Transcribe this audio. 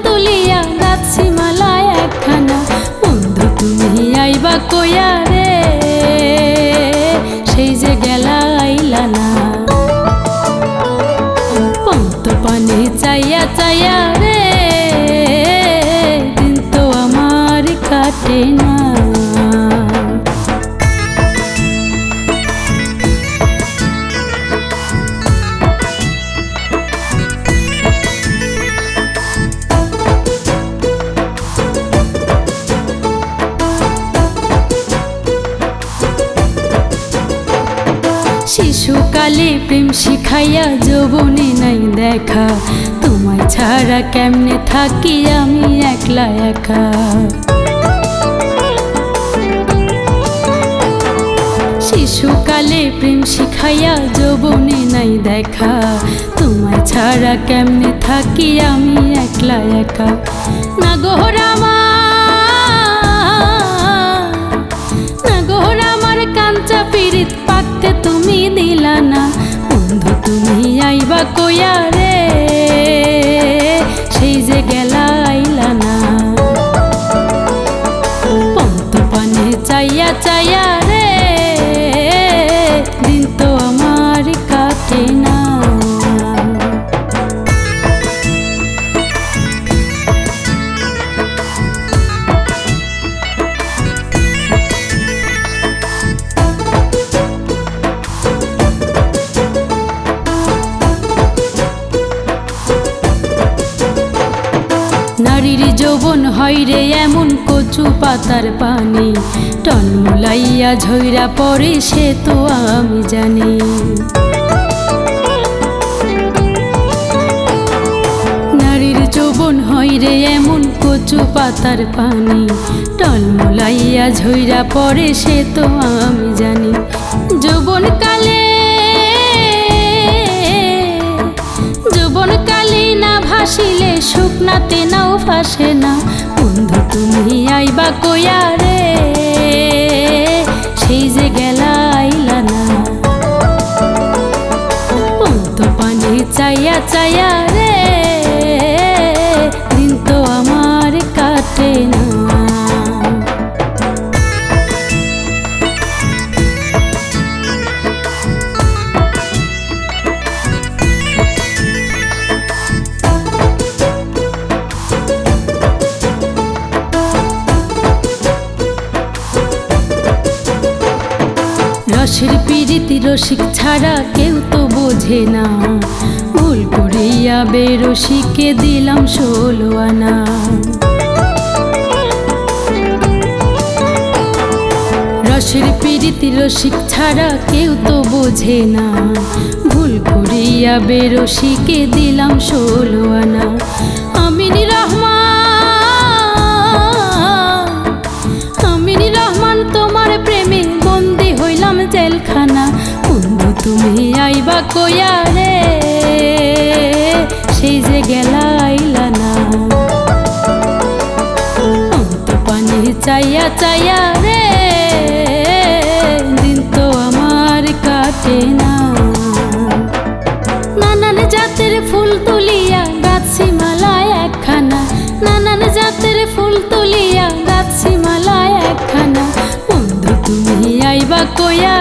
তুলিয়া গাছি মালা একখানা। বন্ধু তুমি আইবা কইয়া রে, সেই যে গেলা আইলা না। পন্ত পানি চাইয়া চাইয়া রে, দিন তো আমার কাটে না। শিশুকালে প্রেম শিখাইয়া যৌবনে নাই দেখা, তোমায় ছাড়া কেমনে থাকি আমি একলা একা। শিশুকালে প্রেম শিখাইয়া যৌবনে নাই দেখা, তোমায় ছাড়া কেমনে থাকি আমি একলা একা। না গোহরামা না গোহরামার কাঞ্চা পিরিত পাকতে তুমি দিলা না। বন্ধু তুমি আইবা কইয়া রে, সেই যে গেলা আইলা না। পন্ত পানে চাইয়া চাইয়া রে, দিন তো আমার কাটে না। নারীর যৌবন হয় রে এমন কচু পাতার পানি, টনমুলাইয়া ঝইরা পড়ে সে তো আমি জানি। নারীর যৌবন হয় রে এমন কচু পাতার পানি, টনমুলাইয়া ঝইরা পড়ে সে তো আমি জানি। যৌবন কালে না ভাসিলে শুকনাতে নাও ভাসে না। বন্ধু তুমি আইবা কইয়া রে, সেই যে গেলা আইলা না। পন্ত পানি চাইয়া চাইয়া রে, দিন তো আমার কাটে না। রসের পিরিতি রসিক ছাড়া কেউ তো বোঝে না, ভুল করিয়া বেরসিকে দিলাম 16 আনা। রসের পিরিতি রসিক ছাড়া কেউ তো বোঝে না, ভুল করিয়া বেরসিকে দিলাম 16 আনা। আমিনী রহমান তোমার প্রেমে বন্দি হইলাম জেলখানা। বন্ধু তুমি আইবা কইয়া রে, সেই যে গেলা আইলা না। পন্ত পানি চাইয়া চাইয়া রে, দিন তো আমার কাটে না। নানান জাতের ফুল তুলিয়া গাছি মালা একখানা, নানান জাতের ফুল তুলিয়া গাছি মালা একখানা। বন্ধু তুমি আইবা কইয়া